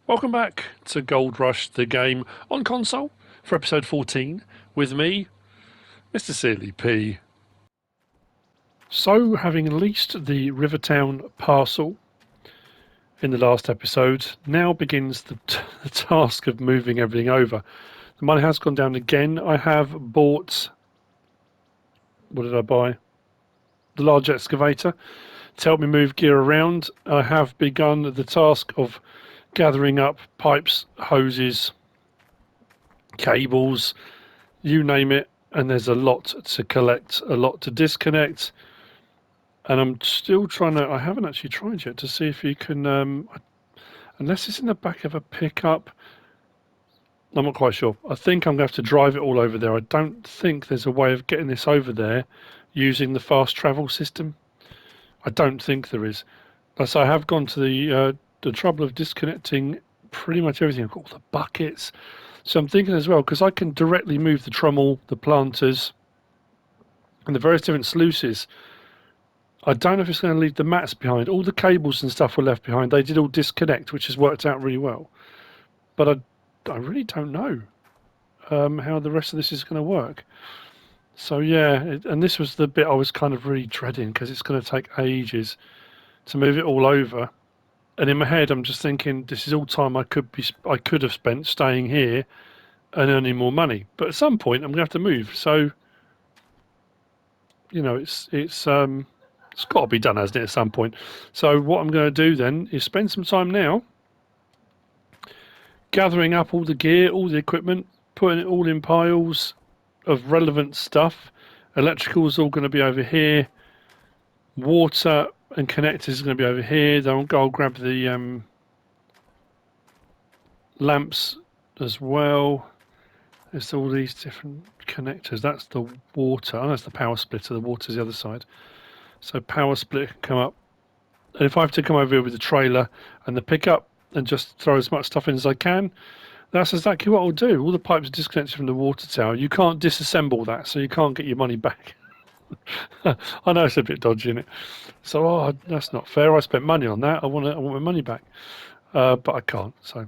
Welcome back to Gold Rush, the game on console for episode 14 with me, MrSealyp. So, having leased the Rivertown parcel in the last episode, now begins the task of moving everything over. The money has gone down again. I have bought, what did I buy? The large excavator to help me move gear around. I have begun the task of gathering up pipes, hoses, cables, you name it, and there's a lot to collect, a lot to disconnect, and I'm still trying to. I haven't actually tried yet to see if you can, unless it's in the back of a pickup. I'm not quite sure. I think I'm going to have to drive it all over there. I don't think there's a way of getting this over there using the fast travel system. I don't think there is. So I have gone to the trouble of disconnecting pretty much everything. I've got all the buckets. So I'm thinking as well, because I can directly move the trommel, the planters, and the various different sluices. I don't know if it's going to leave the mats behind. All the cables and stuff were left behind. They did all disconnect, which has worked out really well. But I really don't know how the rest of this is going to work. So yeah, and this was the bit I was kind of really dreading because it's going to take ages to move it all over. And in my head, I'm just thinking this is all time I could have spent staying here and earning more money. But at some point, I'm going to have to move. So it's got to be done, hasn't it, at some point? So what I'm going to do then is spend some time now gathering up all the gear, all the equipment, putting it all in piles of relevant stuff. Electrical's all going to be over here. Water and connectors is going to be over here. Then I'll grab the lamps as well. There's all these different connectors. That's the water. Oh, that's the power splitter. The water's the other side. So power split can come up. And if I have to come over here with the trailer and the pickup and just throw as much stuff in as I can, that's exactly what I'll do. All the pipes are disconnected from the water tower. You can't disassemble that, so you can't get your money back. I know it's a bit dodgy, isn't it? So, that's not fair. I spent money on that. I want my money back, but I can't. So,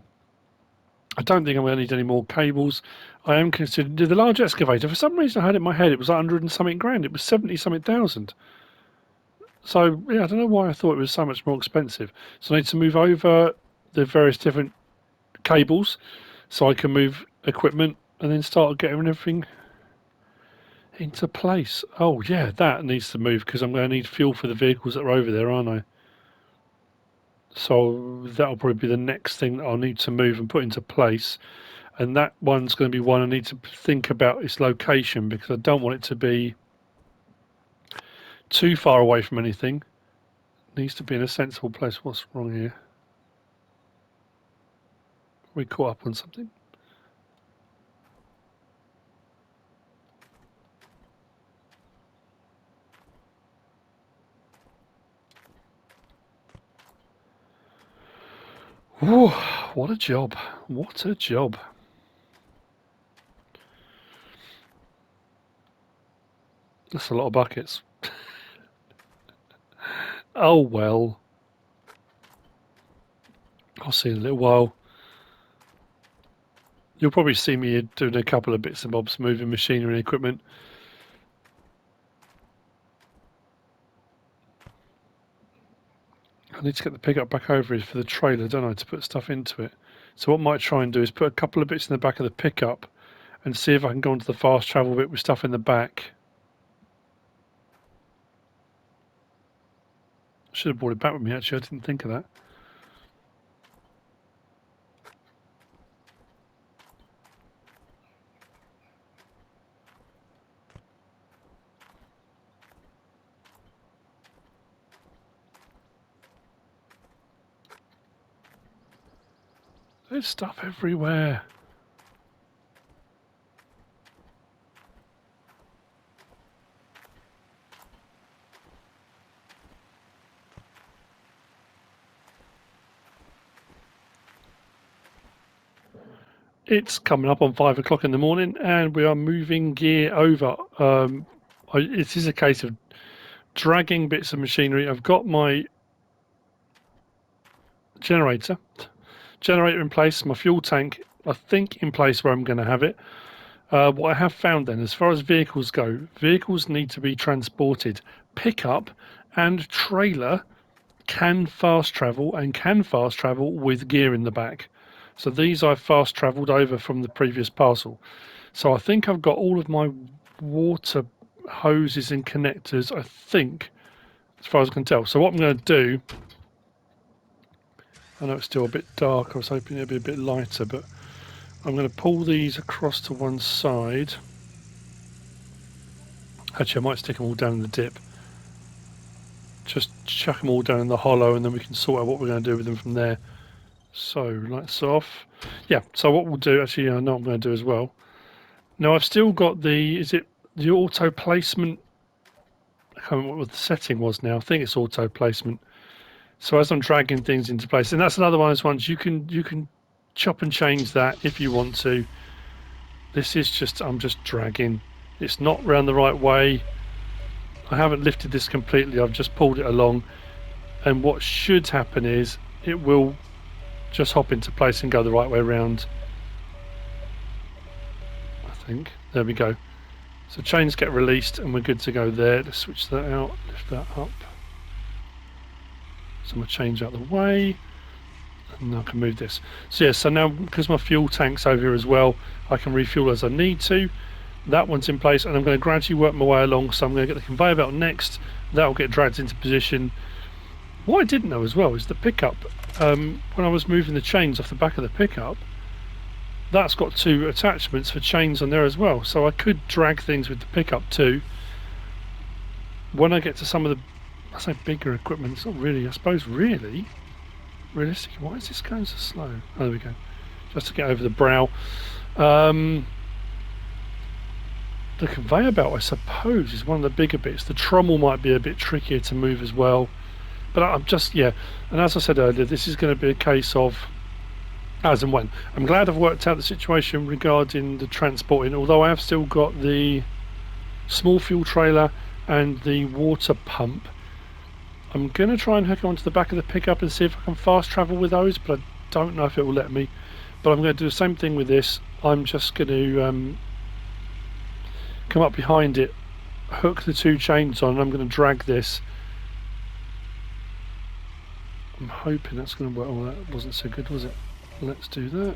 I don't think I'm going to need any more cables. I am considering the large excavator. For some reason, I had it in my head it was 100 and something grand. It was 70 something thousand. So yeah, I don't know why I thought it was so much more expensive. So I need to move over the various different cables so I can move equipment and then start getting everything into place. Oh yeah, that needs to move because I'm going to need fuel for the vehicles that are over there, aren't I? So that'll probably be the next thing that I'll need to move and put into place. And that one's going to be one I need to think about its location because I don't want it to be too far away from anything. It needs to be in a sensible place. What's wrong here? We caught up on something. Ooh, what a job. What a job. That's a lot of buckets. Oh well. I'll see you in a little while. You'll probably see me doing a couple of bits and bobs, moving machinery and equipment. I need to get the pickup back over here for the trailer, don't I, to put stuff into it. So what I might try and do is put a couple of bits in the back of the pickup and see if I can go onto the fast travel bit with stuff in the back. I should have brought it back with me actually, I didn't think of that. There's stuff everywhere. It's coming up on 5 o'clock in the morning and we are moving gear over. It is a case of dragging bits of machinery. I've got my generator Generator in place, my fuel tank, I think, in place where I'm going to have it. What I have found then, as far as vehicles go, vehicles need to be transported. Pickup and trailer can fast travel and can fast travel with gear in the back. So these I've fast travelled over from the previous parcel. So I think I've got all of my water hoses and connectors, I think, as far as I can tell. So what I'm going to do, I know it's still a bit dark, I was hoping it'd be a bit lighter, but I'm going to pull these across to one side. Actually, I might stick them all down in the dip. Just chuck them all down in the hollow and then we can sort out what we're going to do with them from there. So, lights off. Yeah, so what we'll do, actually, I know what I'm going to do as well. Now, I've still got is it the auto placement? I can't remember what the setting was now. I think it's auto placement. So as I'm dragging things into place, and that's another one of those ones you can chop and change that if you want to. This is just, I'm just dragging. It's not round the right way. I haven't lifted this completely. I've just pulled it along. And what should happen is it will just hop into place and go the right way around. I think. There we go. So chains get released and we're good to go there. Let's switch that out, lift that up. So my chains out of the way. And I can move this. So yeah, so now because my fuel tank's over here as well, I can refuel as I need to. That one's in place and I'm going to gradually work my way along. So I'm going to get the conveyor belt next. That will get dragged into position. What I didn't know as well is the pickup. When I was moving the chains off the back of the pickup, that's got two attachments for chains on there as well. So I could drag things with the pickup too. When I get to some of the, I say bigger equipment, it's not really, I suppose really, realistically, why is this going so slow? Oh, there we go. Just to get over the brow. The conveyor belt, I suppose, is one of the bigger bits. The trommel might be a bit trickier to move as well. But I'm just, yeah, and as I said earlier, this is going to be a case of as and when. I'm glad I've worked out the situation regarding the transporting, although I have still got the small fuel trailer and the water pump. I'm going to try and hook onto the back of the pickup and see if I can fast travel with those, but I don't know if it will let me. But I'm going to do the same thing with this. I'm just going to come up behind it, hook the two chains on, and I'm going to drag this. I'm hoping that's going to work. Oh, that wasn't so good, was it? Let's do that.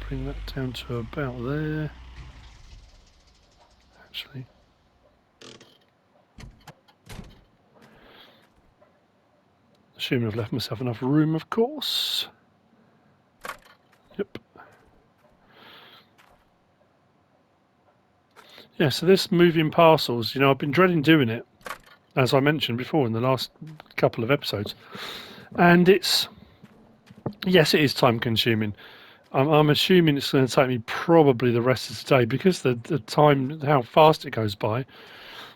Bring that down to about there. Actually. Assuming I've left myself enough room, of course. Yep. Yeah, so this moving parcels, you know, I've been dreading doing it, as I mentioned before in the last couple of episodes. And it's, yes, it is time consuming. I'm assuming it's going to take me probably the rest of today because the time, how fast it goes by.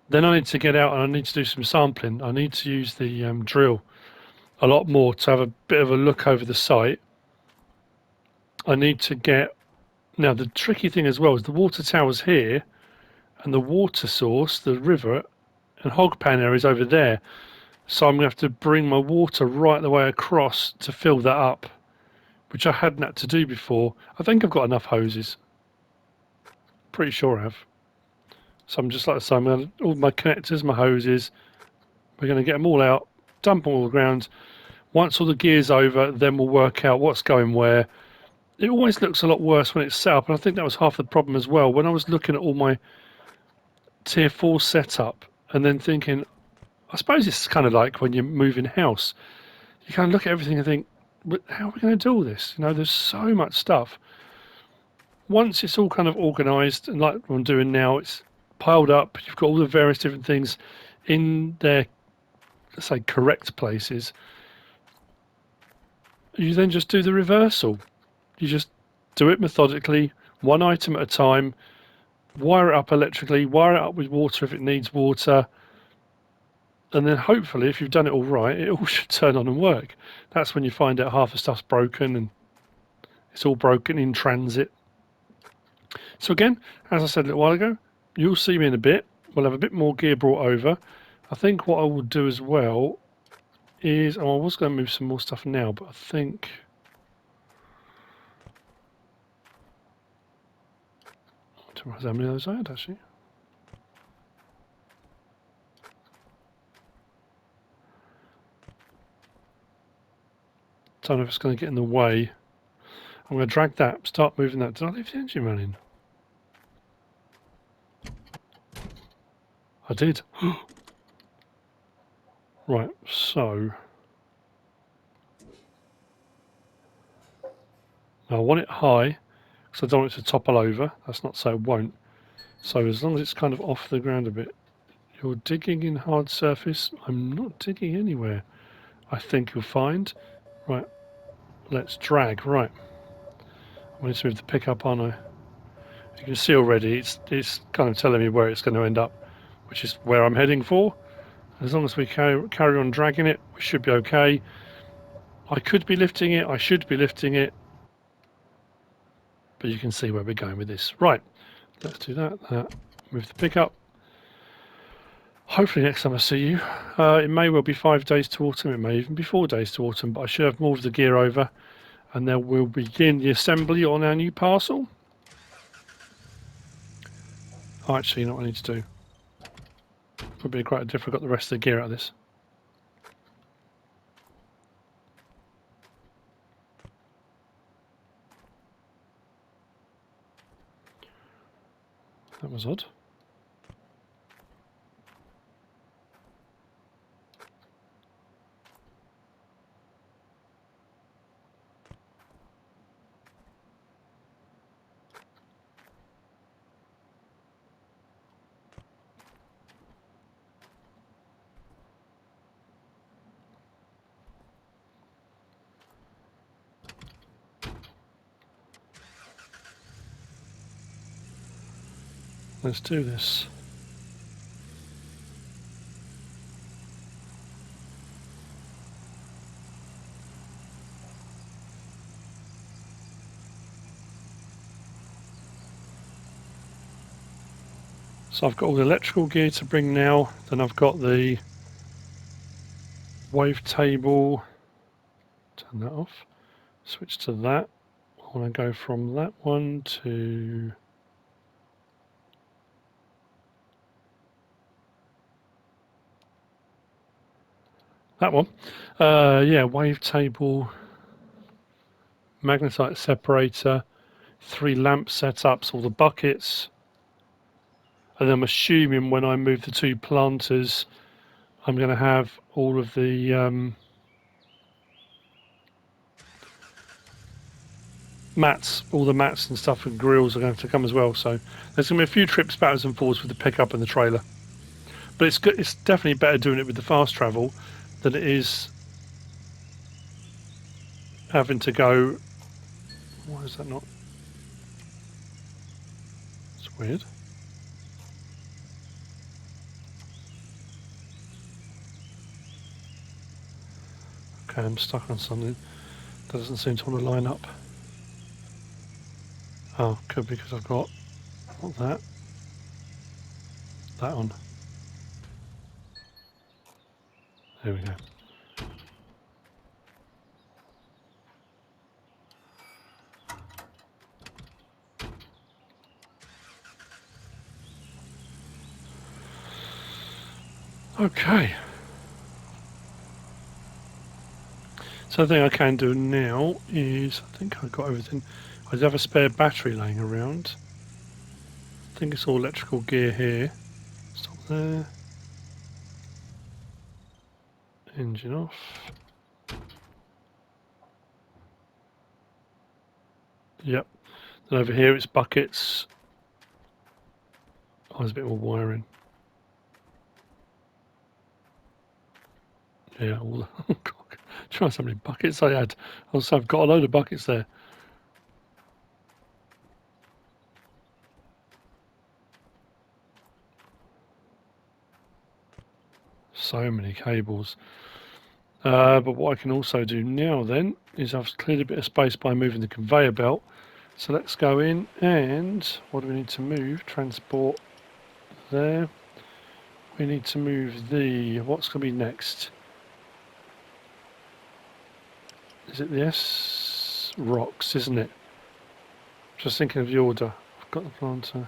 Then I need to get out and I need to do some sampling. I need to use the drill a lot more to have a bit of a look over the site. I need to get, now the tricky thing as well is the water tower's here and the water source, the river and hog pan area is over there. So I'm going to have to bring my water right the way across to fill that up, which I hadn't had to do before. I think I've got enough hoses. Pretty sure I have. So I'm just like I say, I'm going to, all my connectors, my hoses, we're going to get them all out, dump them all on the ground. Once all the gear's over, then we'll work out what's going where. It always looks a lot worse when it's set up, and I think that was half the problem as well. When I was looking at all my tier 4 setup and then thinking, I suppose it's kind of like when you're moving house. You kind of look at everything and think, how are we going to do all this? You know, there's so much stuff. Once it's all kind of organised, and like what I'm doing now, it's piled up. You've got all the various different things in their, let's say, correct places. You then just do the reversal. You just do it methodically, one item at a time, wire it up electrically, wire it up with water if it needs water, and then hopefully if you've done it all right, it all should turn on and work. That's when you find out half the stuff's broken and it's all broken in transit. So again, as I said a little while ago, you'll see me in a bit. We'll have a bit more gear brought over. I think what I will do as well is, oh, I was going to move some more stuff now, but I think Don't realize how many of those I had actually. Don't know if it's going to get in the way. I'm going to drag that, start moving that. Did I leave the engine running? I did. Right, so now I want it high because I don't want it to topple over. That's not so it won't. So as long as it's kind of off the ground a bit. You're digging in hard surface. I'm not digging anywhere. I think you'll find. Right, let's drag. Right, I need to move the pickup on. You can see already it's kind of telling me where it's going to end up, which is where I'm heading for. As long as we carry on dragging it, we should be okay. I could be lifting it. I should be lifting it. But you can see where we're going with this. Right, let's do that. Move the pickup. Hopefully next time I see you, it may well be 5 days to autumn, it may even be 4 days to autumn, but I should have more of the gear over and then we'll begin the assembly on our new parcel. Oh, actually, you know what I need to do? Would be quite difficult. I've got the rest of the gear out of this. That was odd. Let's do this. So I've got all the electrical gear to bring now. Then I've got the wave table. Turn that off. Switch to that. I want to go from that one to that one. Yeah, wave table, magnetite separator, 3 lamp setups, all the buckets. And I'm assuming when I move the 2 planters, I'm going to have all of the mats, all the mats and stuff and grills are going to come as well. So there's going to be a few trips backwards and forwards with the pickup and the trailer. But it's good. It's definitely better doing it with the fast travel than it is having to go. Why is that not? It's weird. Okay, I'm stuck on something. That doesn't seem to want to line up. Oh, could be because I've got not that on. There we go. Okay. So the thing I can do now is, I think I've got everything. I do have a spare battery laying around. I think it's all electrical gear here. Stop there. Engine off. Yep. Then over here it's buckets. Oh, there's a bit more wiring. Yeah, all oh God. Try how many buckets I had. Also, I've got a load of buckets there. So many cables. But what I can also do now then is I've cleared a bit of space by moving the conveyor belt. So let's go in and what do we need to move? Transport there. We need to move the, what's going to be next? Is it the S? Rocks, isn't it? Just thinking of the order. I've got the planter.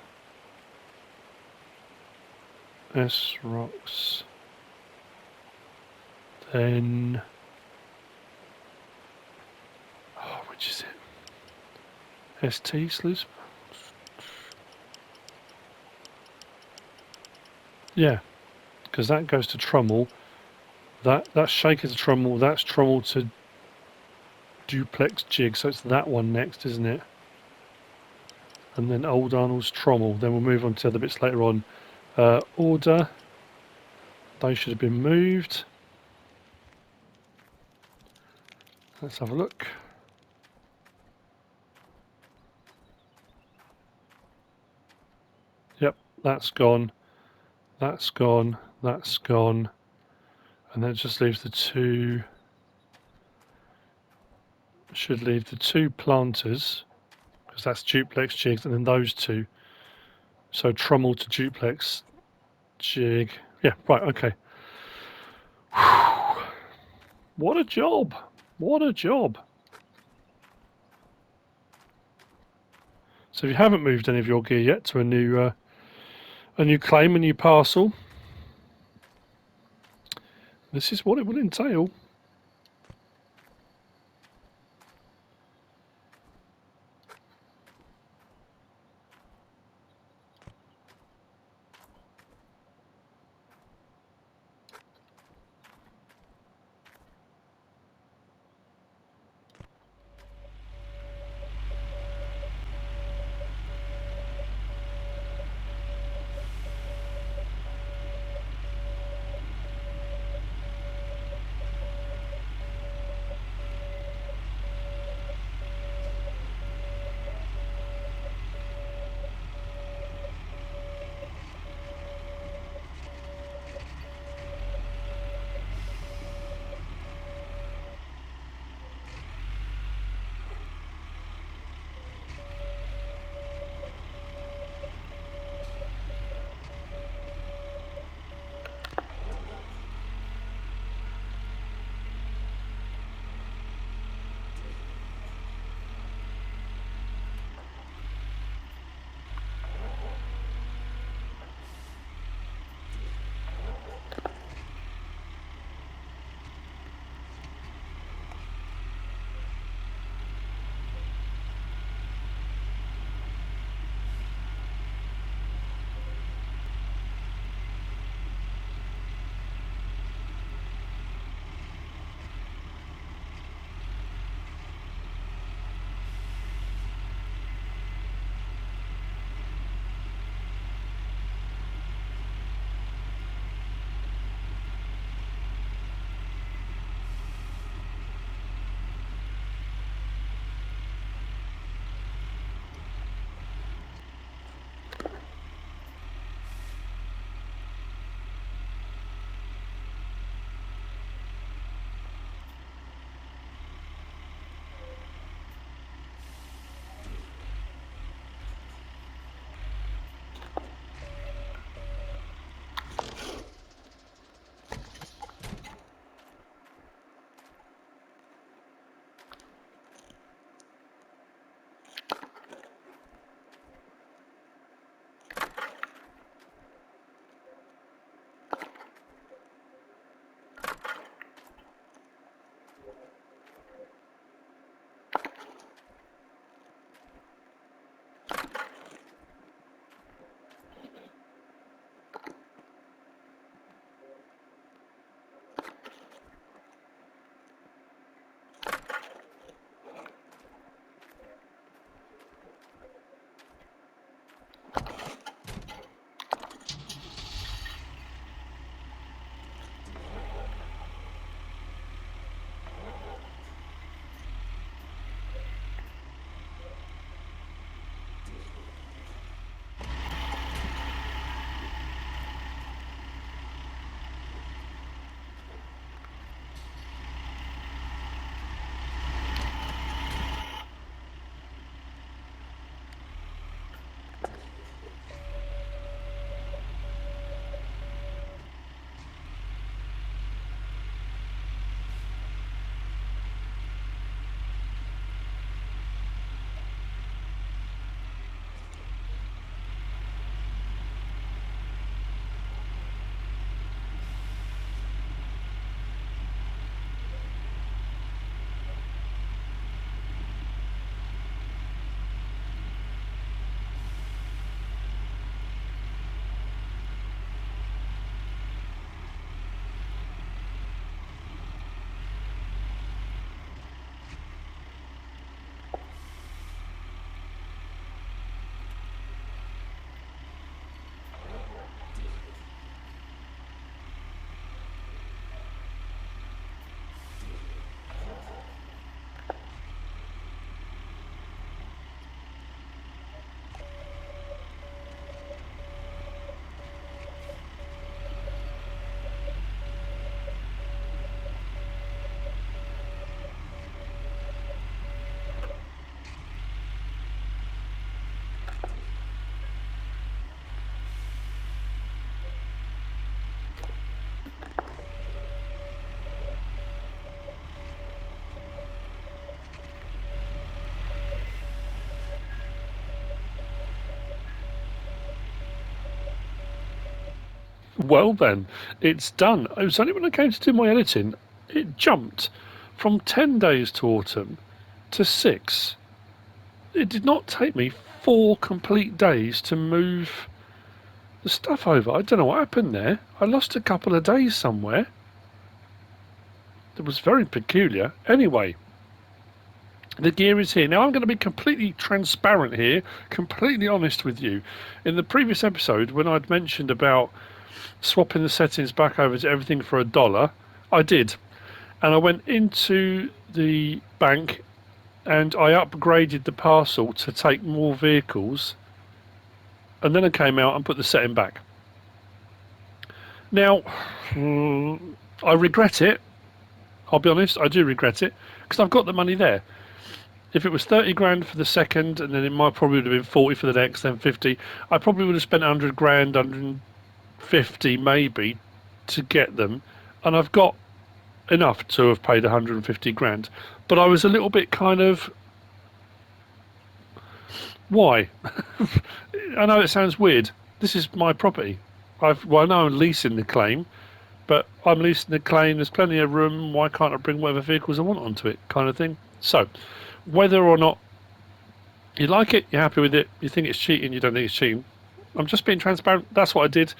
S rocks. Then, oh, which is it? ST sluice. Yeah, because that goes to trommel. That's shaker to trommel. That's trommel to duplex jig. So it's that one next, isn't it? And then Old Arnold's trommel. Then we'll move on to other bits later on. Order. They should have been moved. Let's have a look. Yep, that's gone. That's gone. That's gone. And that just leaves the two. Should leave the two planters, because that's duplex jigs, and then those two. So trommel to duplex jig. Yeah, right, okay. What a job. What a job. So if you haven't moved any of your gear yet to a new claim, a new parcel, this is what it will entail. Well then, it's done. It was only when I came to do my editing, it jumped from 10 days to autumn to 6. It did not take me 4 complete days to move the stuff over. I don't know what happened there. I lost a couple of days somewhere. It was very peculiar. Anyway, the gear is here. Now I'm going to be completely transparent here, completely honest with you. In the previous episode, when I'd mentioned about swapping the settings back over to everything for $1, I did. And I went into the bank and I upgraded the parcel to take more vehicles. And then I came out and put the setting back. Now, I regret it. I'll be honest, I do regret it because I've got the money there. If it was 30 grand for the second, and then it might probably would have been 40 for the next, then 50, I probably would have spent 100 grand, 150 maybe to get them. And I've got enough to have paid 150 grand. But I was a little bit kind of, why? I know it sounds weird. This is my property. I know I'm leasing the claim, but I'm leasing the claim. There's plenty of room. Why can't I bring whatever vehicles I want onto it, kind of thing? So, whether or not you like it, you're happy with it, you think it's cheating, you don't think it's cheating, I'm just being transparent. That's what I did.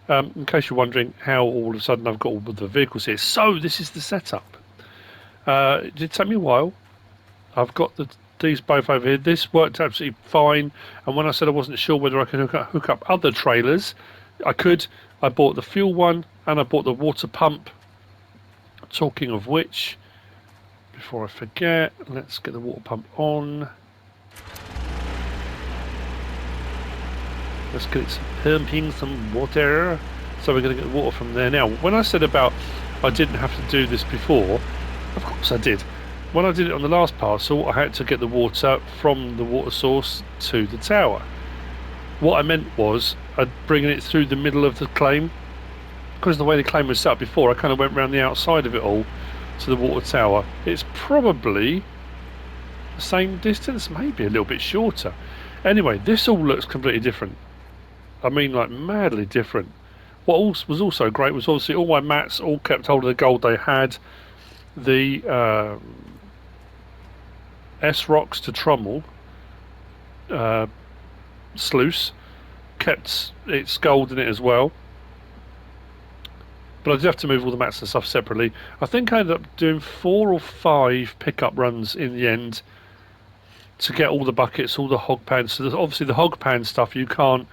In case you're wondering how all of a sudden I've got all of the vehicles here. So, this is the setup. It did take me a while. I've got these both over here. This worked absolutely fine. And when I said I wasn't sure whether I could hook up other trailers, I could. I bought the fuel one and I bought the water pump. Talking of which, before I forget, let's get the water pump on. Let's get it pumping some water. So we're going to get the water from there. Now, when I said about I didn't have to do this before, of course I did. When I did it on the last parcel, I had to get the water from the water source to the tower. What I meant was I'd bringing it through the middle of the claim. Because the way the claim was set up before, I kind of went around the outside of it all to the water tower. It's probably the same distance, maybe a little bit shorter. Anyway, this all looks completely different. I mean, like madly different. What was also great was obviously all my mats all kept hold of the gold they had. The S-Rocks to Trommel sluice kept its gold in it as well. But I did have to move all the mats and stuff separately. I think I ended up doing 4 or 5 pickup runs in the end to get all the buckets, all the hog pans. So obviously the hog pan stuff you can't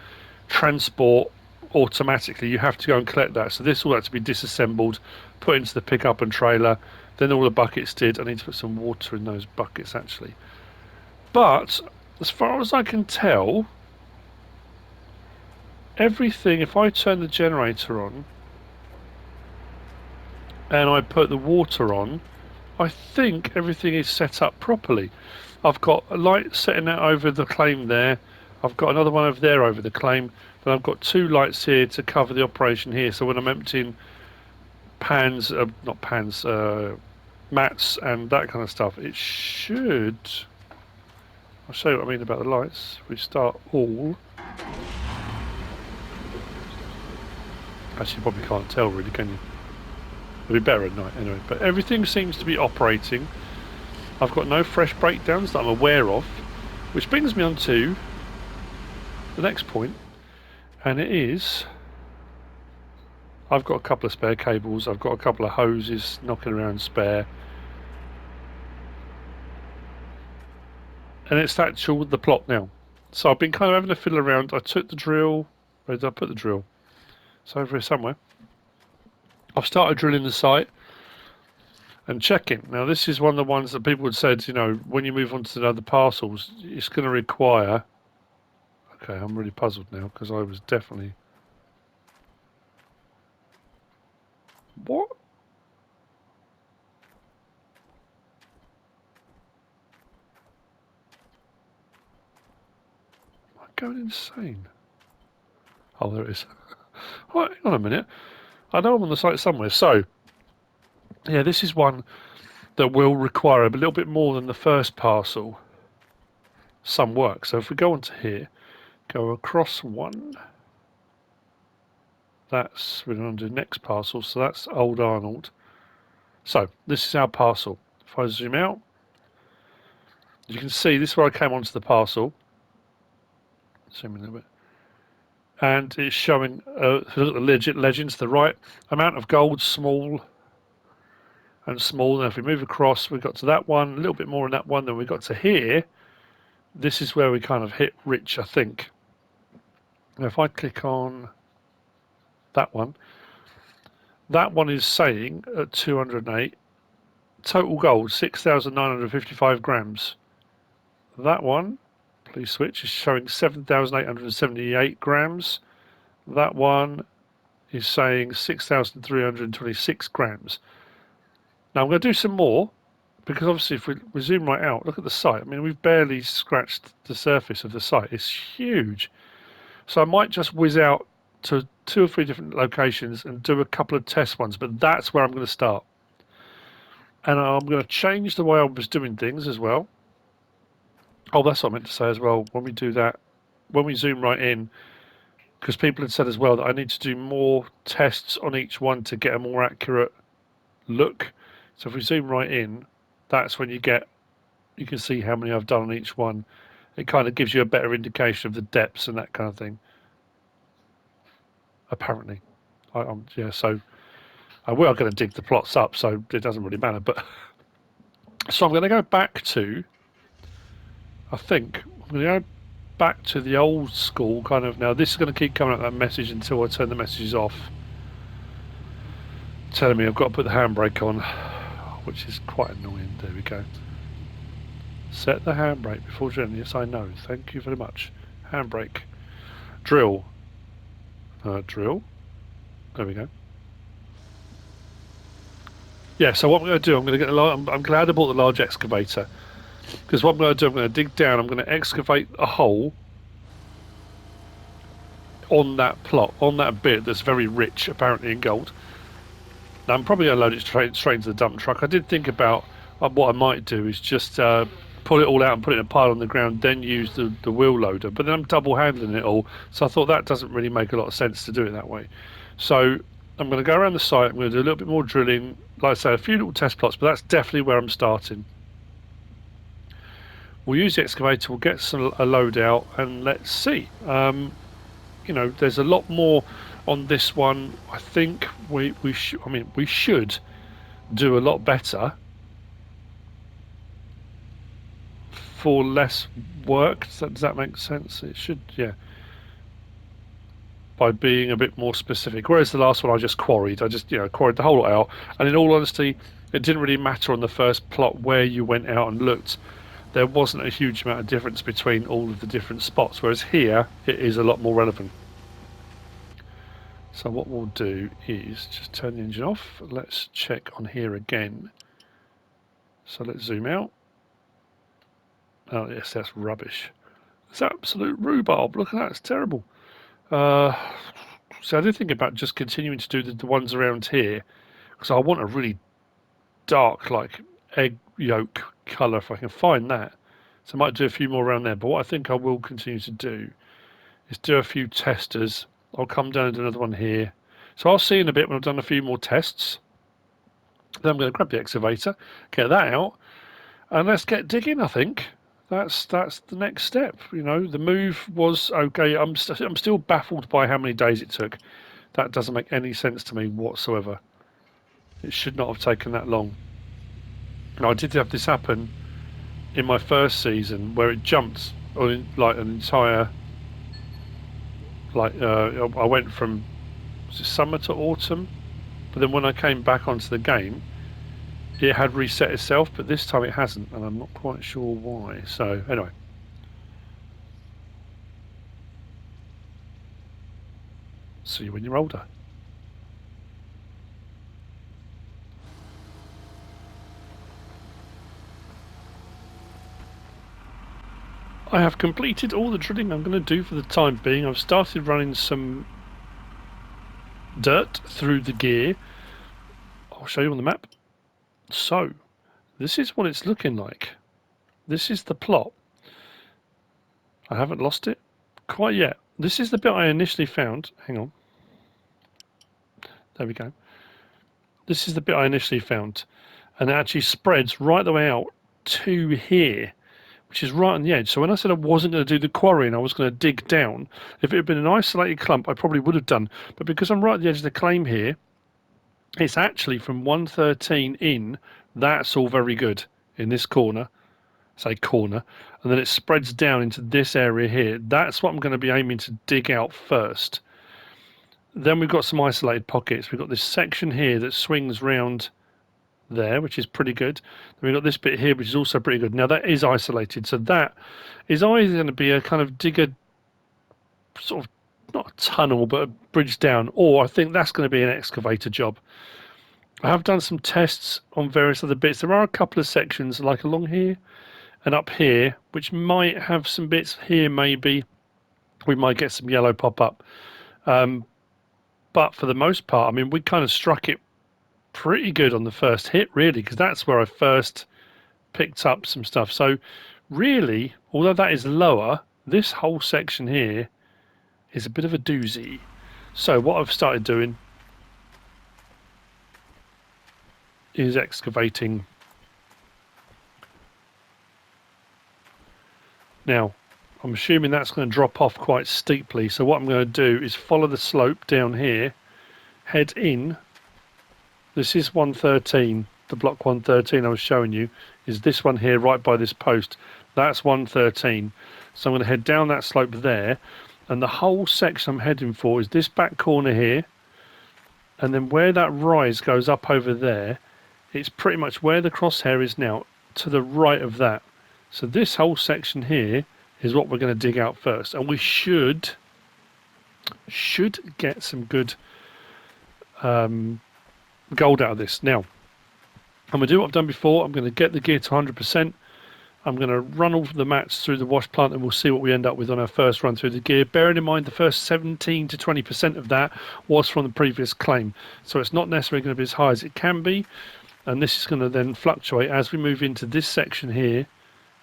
transport automatically. You have to go and collect that. So this all had to be disassembled, put into the pickup and trailer. Then all the buckets did. I need to put some water in those buckets actually. But as far as I can tell, everything, if I turn the generator on and I put the water on, I think everything is set up properly. I've got a light setting out over the claim there. I've got another one over there over the claim. Then I've got 2 lights here to cover the operation here. So when I'm emptying pans, not pans, mats and that kind of stuff, it should... I'll show you what I mean about the lights. We start all... Actually, you probably can't tell really, can you? It'll be better at night anyway. But everything seems to be operating. I've got no fresh breakdowns that I'm aware of. Which brings me on to the next point. And it is... I've got a couple of spare cables. I've got a couple of hoses knocking around spare. And it's actual the plot now. So I've been kind of having a fiddle around. I took the drill. Where did I put the drill? It's over here somewhere. I've started drilling the site and checking. Now this is one of the ones that people had said, you know, when you move on to the other parcels, it's going to require... Okay, I'm really puzzled now because I was definitely... What? Am I going insane? Oh, there it is. Right, hang on a minute. I know I'm on the site somewhere. So, yeah, this is one that will require a little bit more than the first parcel. Some work. So if we go onto here, go across one. That's, we're going to do next parcel, so that's Old Arnold. So this is our parcel. If I zoom out, you can see this is where I came onto the parcel. Zoom in a little bit. And it's showing, if you look at the legends to the right, amount of gold, small and small. And if we move across, we got to that one, a little bit more on that one, then we got to here. This is where we kind of hit rich, I think. Now if I click on that one is saying at 208, total gold, 6,955 grams. That one, please switch, is showing 7,878 grams. That one is saying 6,326 grams. Now I'm going to do some more, because obviously if we zoom right out, look at the site. I mean, we've barely scratched the surface of the site. It's huge. So I might just whiz out to 2 or 3 different locations and do a couple of test ones, but that's where I'm going to start. And I'm going to change the way I was doing things as well. Oh, that's what I meant to say as well. When we do that, when we zoom right in, because people had said as well that I need to do more tests on each one to get a more accurate look. So if we zoom right in, that's when you can see how many I've done on each one. It kind of gives you a better indication of the depths and that kind of thing. Apparently, yeah. So we are going to dig the plots up, so it doesn't really matter. But so I'm going to go back to. I think I'm going to go back to the old school kind of. Now this is going to keep coming up that message until I turn the messages off, telling me I've got to put the handbrake on, which is quite annoying. There we go. Set the handbrake before drilling. Yes, I know. Thank you very much. Handbrake. Drill. Drill. There we go. Yeah, so what I'm going to do, I'm going to get I'm glad I bought the large excavator, because what I'm going to do, I'm going to dig down, I'm going to excavate a hole on that plot, on that bit that's very rich, apparently in gold. Now, I'm probably going to load it straight into the dump truck. I did think about what I might do is just pull it all out and put it in a pile on the ground, then use the wheel loader. But then I'm double handling it all, so I thought that doesn't really make a lot of sense to do it that way. So I'm going to go around the site, I'm going to do a little bit more drilling, like I say, a few little test plots, but that's definitely where I'm starting. We'll use the excavator, we'll get a load out, and let's see. You know, there's a lot more on this one. I think we should do a lot better for less work. Does that make sense? It should, yeah. By being a bit more specific. Whereas the last one I just quarried. I just, quarried the whole lot out. And in all honesty, it didn't really matter on the first plot where you went out and looked. There wasn't a huge amount of difference between all of the different spots. Whereas here, it is a lot more relevant. So what we'll do is just turn the engine off. Let's check on here again. So let's zoom out. Oh yes, that's rubbish. It's absolute rhubarb. Look at that, it's terrible. So I did think about just continuing to do the ones around here, because I want a really dark, like egg yolk colour if I can find that. So I might do a few more around there. But what I think I will continue to do is do a few testers. I'll come down and do another one here. So I'll see in a bit when I've done a few more tests. Then I'm going to grab the excavator, get that out, and let's get digging, I think. That's the next step. You know, the move was okay. I'm still baffled by how many days it took. That doesn't make any sense to me whatsoever. It should not have taken that long. And I did have this happen in my first season where it jumped on like an entire, I went from summer to autumn, but then when I came back onto the game, it had reset itself, but this time it hasn't, and I'm not quite sure why. So anyway, see you when you're older. I have completed all the drilling I'm going to do for the time being. I've started running some dirt through the gear. I'll show you on the map. So, this is what it's looking like. This is the plot. I haven't lost it quite yet. This is the bit I initially found. Hang on. There we go. This is the bit I initially found, and it actually spreads right the way out to here, which is right on the edge. So when I said I wasn't going to do the quarry and I was going to dig down, if it had been an isolated clump, I probably would have done. But because I'm right at the edge of the claim here, it's actually from 113 in, that's all very good in this corner, say corner, and then it spreads down into this area here. That's what I'm going to be aiming to dig out first. Then we've got some isolated pockets. We've got this section here that swings round there, which is pretty good. Then we've got this bit here, which is also pretty good. Now that is isolated, so that is either going to be a kind of digger, sort of not a tunnel, but a bridge down, or I think that's going to be an excavator job. I have done some tests on various other bits. There are a couple of sections, like along here and up here, which might have some bits here. Maybe we might get some yellow pop up. But for the most part, I mean, we kind of struck it pretty good on the first hit, really, because that's where I first picked up some stuff. So really, although that is lower, this whole section here is a bit of a doozy. So what I've started doing is excavating. Now, I'm assuming that's going to drop off quite steeply. So what I'm going to do is follow the slope down here, head in. This is 113, the block 113 I was showing you, is this one here right by this post. That's 113. So I'm going to head down that slope there, and the whole section I'm heading for is this back corner here, and then where that rise goes up over there, it's pretty much where the crosshair is now, to the right of that. So this whole section here is what we're going to dig out first, and we should get some good gold out of this. Now, I'm going to do what I've done before. I'm going to get the gear to 100%. I'm going to run all the mats through the wash plant, and we'll see what we end up with on our first run through the gear. Bearing in mind the first 17 to 20% of that was from the previous claim, so it's not necessarily going to be as high as it can be, and this is going to then fluctuate as we move into this section here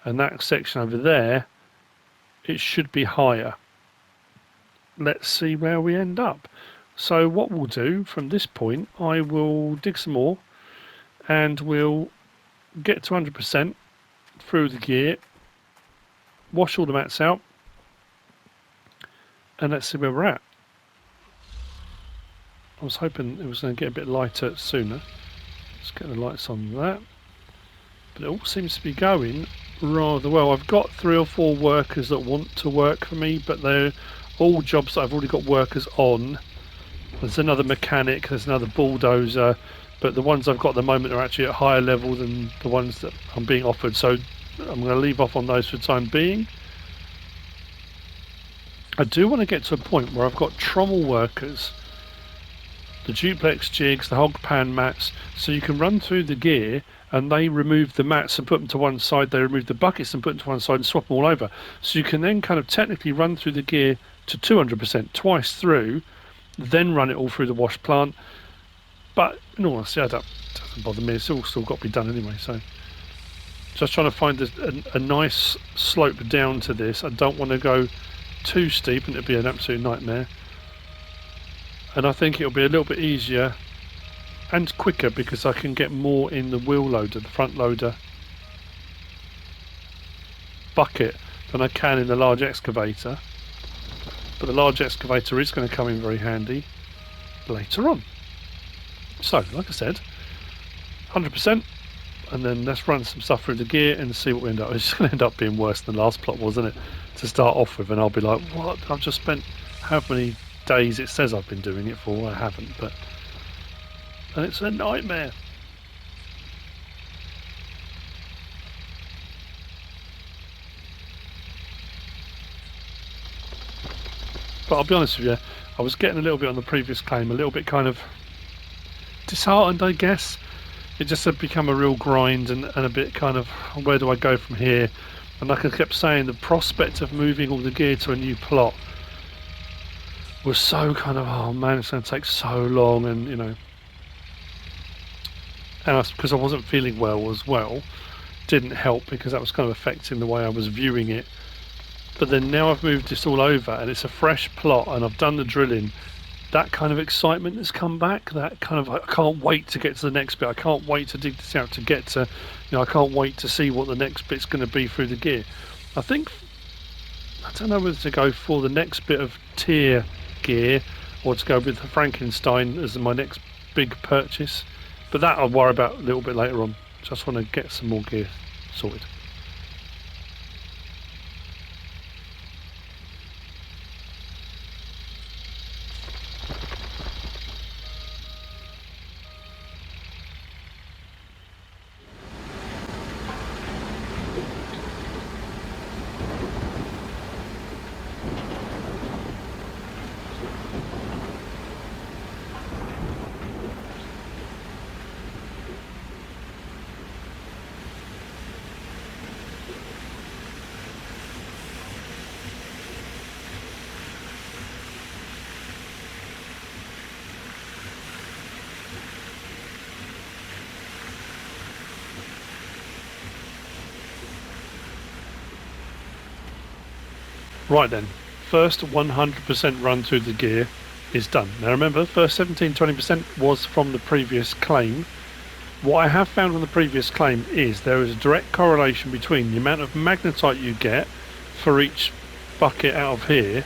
and that section over there. It should be higher. Let's see where we end up. So what we'll do from this point, I will dig some more and we'll get to 100% through the gear, wash all the mats out, and let's see where we're at. I was hoping it was going to get a bit lighter sooner. Let's get the lights on that. But it all seems to be going rather well. I've got 3 or 4 workers that want to work for me, but they're all jobs that I've already got workers on. There's another mechanic, there's another bulldozer, but the ones I've got at the moment are actually at higher level than the ones that I'm being offered, so I'm going to leave off on those for the time being. I do want to get to a point where I've got trommel workers, the duplex jigs, the hog pan mats, so you can run through the gear and they remove the mats and put them to one side, they remove the buckets and put them to one side and swap them all over. So you can then kind of technically run through the gear to 200% twice through, then run it all through the wash plant. But in all honesty, it doesn't bother me, it's all still got to be done anyway. So just trying to find a nice slope down to this. I don't want to go too steep and it'll be an absolute nightmare. And I think it'll be a little bit easier and quicker because I can get more in the wheel loader, the front loader bucket, than I can in the large excavator. But the large excavator is going to come in very handy later on. So, like I said, 100%, and then let's run some stuff through the gear and see what we end up. It's going to end up being worse than the last plot, wasn't it? To start off with, and I'll be like, what? I've just spent how many days it says I've been doing it for? I haven't, but... and it's a nightmare. But I'll be honest with you, I was getting a little bit on the previous claim, a little bit kind of disheartened, I guess. It just had become a real grind and a bit kind of, where do I go from here? And like I kept saying, the prospect of moving all the gear to a new plot was so kind of, oh man, it's going to take so long, and you know, and because I wasn't feeling well as well, didn't help because that was kind of affecting the way I was viewing it. But then now I've moved this all over and it's a fresh plot and I've done the drilling, that kind of excitement has come back. That kind of, I can't wait to get to the next bit. I can't wait to dig this out to get to, I can't wait to see what the next bit's going to be through the gear. I don't know whether to go for the next bit of tier gear or to go with the Frankenstein as my next big purchase. But that I'll worry about a little bit later on. Just want to get some more gear sorted. Right then, first 100% run through the gear is done. Now remember, first 17-20% was from the previous claim. What I have found on the previous claim is there is a direct correlation between the amount of magnetite you get for each bucket out of here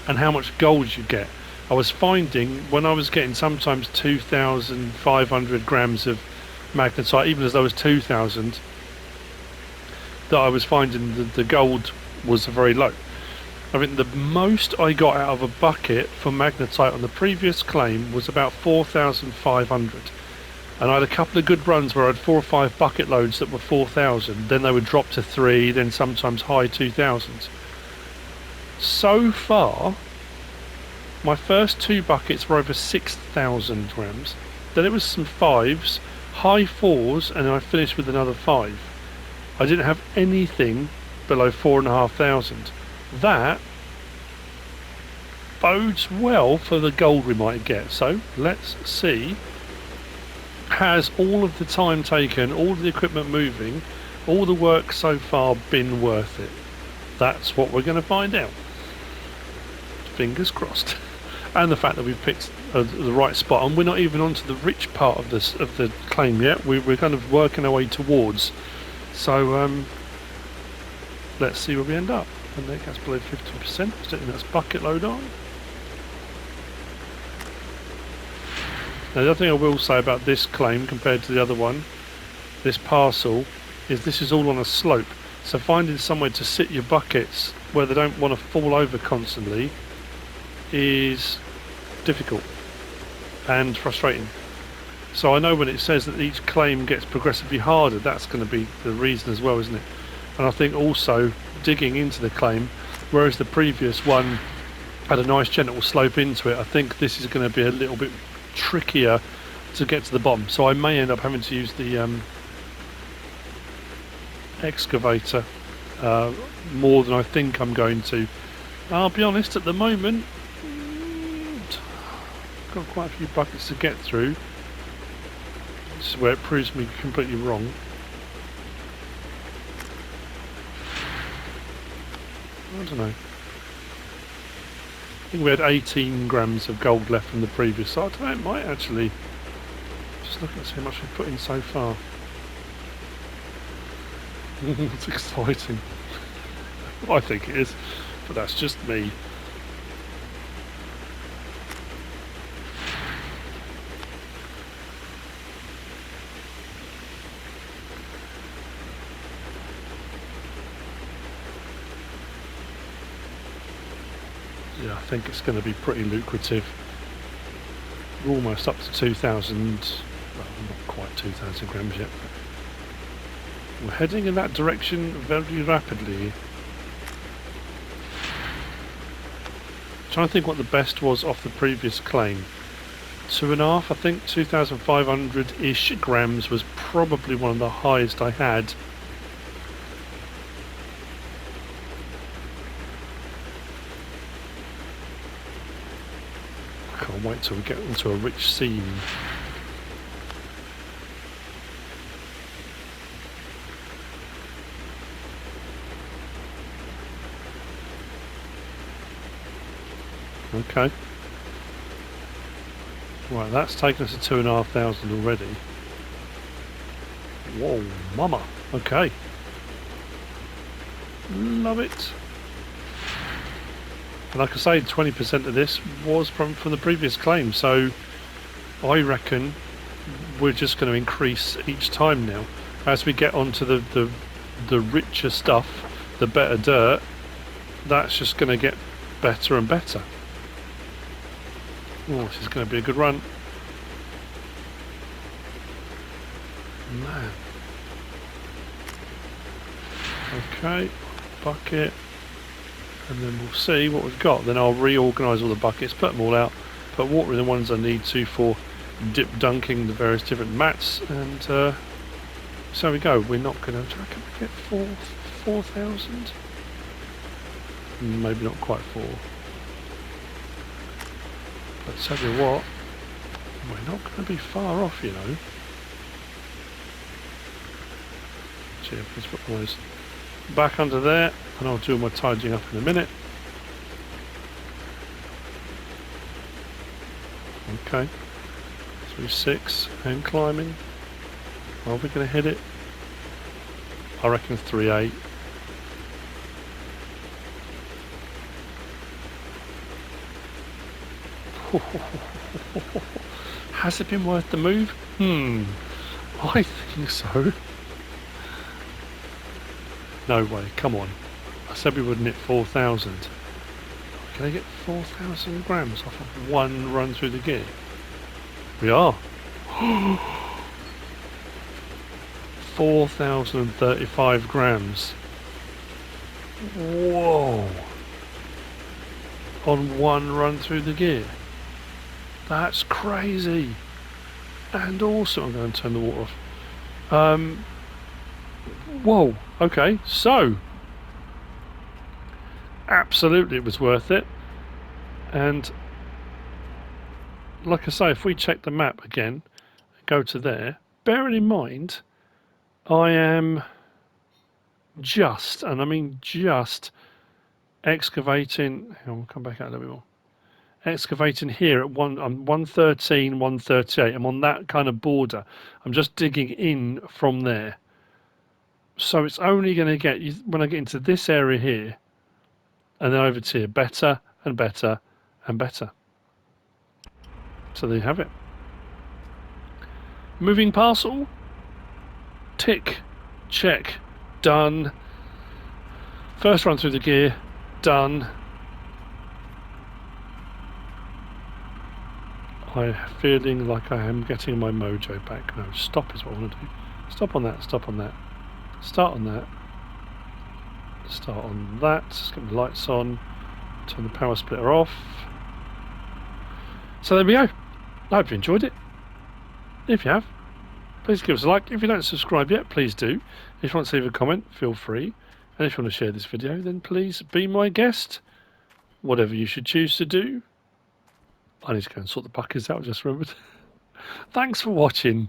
and how much gold you get. I was finding when I was getting sometimes 2,500 grams of magnetite, even as low as 2,000, that I was finding the gold was very low. I think the most I got out of a bucket for magnetite on the previous claim was about 4,500. And I had a couple of good runs where I had 4 or 5 bucket loads that were 4,000. Then they would drop to 3, then sometimes high 2,000s. So far, my first 2 buckets were over 6,000 grams. Then it was some 5s, high 4s, and then I finished with another 5. I didn't have anything below 4,500. That bodes well for the gold we might get. So let's see, has all of the time taken, all of the equipment moving, all the work so far been worth it? That's what we're going to find out. Fingers crossed. And the fact that we've picked the right spot, and we're not even onto the rich part of this of the claim yet. We're kind of working our way towards. So let's see where we end up. And there that's below 50%, sitting that's bucket load on. Now the other thing I will say about this claim compared to the other one, this parcel, is this is all on a slope. So finding somewhere to sit your buckets where they don't want to fall over constantly is difficult and frustrating. So I know when it says that each claim gets progressively harder, that's going to be the reason as well, isn't it? And I think also digging into the claim, whereas the previous one had a nice gentle slope into it, I think this is going to be a little bit trickier to get to the bottom. So I may end up having to use the excavator more than I think I'm going to. I'll be honest, at the moment I've got quite a few buckets to get through. This is where it proves me completely wrong. I don't know. I think we had 18 grams of gold left from the previous, so I don't know, it might actually. Just look at how much we've put in so far. It's exciting. I think it is, but that's just me. Yeah, I think it's going to be pretty lucrative. We're almost up to 2,000, well, not quite 2,000 grams yet, but we're heading in that direction very rapidly. Trying to think what the best was off the previous claim. 2.5, I think 2,500-ish grams was probably one of the highest I had. Can't wait till we get into a rich scene. Okay. Right, that's taken us to 2,500 already. Whoa, mama. Okay. Love it. And like I say, 20% of this was from the previous claim, so I reckon we're just going to increase each time now. As we get onto the richer stuff, the better dirt, that's just going to get better and better. Oh, this is going to be a good run. Man. Okay, bucket. And then we'll see what we've got. Then I'll reorganise all the buckets, put them all out, put water in the ones I need to for dip dunking the various different mats, and so we go. We're not going to. Can we get 4,000? Maybe not quite 4. But tell you what, we're not going to be far off, you know. Gee, let's put those back under there, and I'll do my tidying up in a minute. Okay, 3.6 and climbing. Are we going to hit it? I reckon 3.8. Has it been worth the move? I think so. No way, come on. I said we wouldn't hit 4,000. Can I get 4,000 grams off of one run through the gear? We are. 4,035 grams. Whoa. On one run through the gear. That's crazy. And also, I'm going to turn the water off. Whoa. Okay, so absolutely it was worth it. And like I say, if we check the map again, go to there, bearing in mind I am just, and I mean just, excavating. I'll come back out a little bit more. Excavating here at I'm 113, 138. I'm on that kind of border. I'm just digging in from there. So it's only going to get, when I get into this area here, and then over to here, better and better and better. So there you have it. Moving parcel. Tick. Check. Done. First run through the gear. Done. I'm feeling like I am getting my mojo back. No, stop is what I want to do. Stop on that, stop on that. Start on that. Start on that. Let's get the lights on. Turn the power splitter off. So there we go. I hope you enjoyed it. If you have, please give us a like. If you don't subscribe yet, please do. If you want to leave a comment, feel free. And if you want to share this video, then please be my guest. Whatever you should choose to do. I need to go and sort the buckets out, I just remembered. Thanks for watching.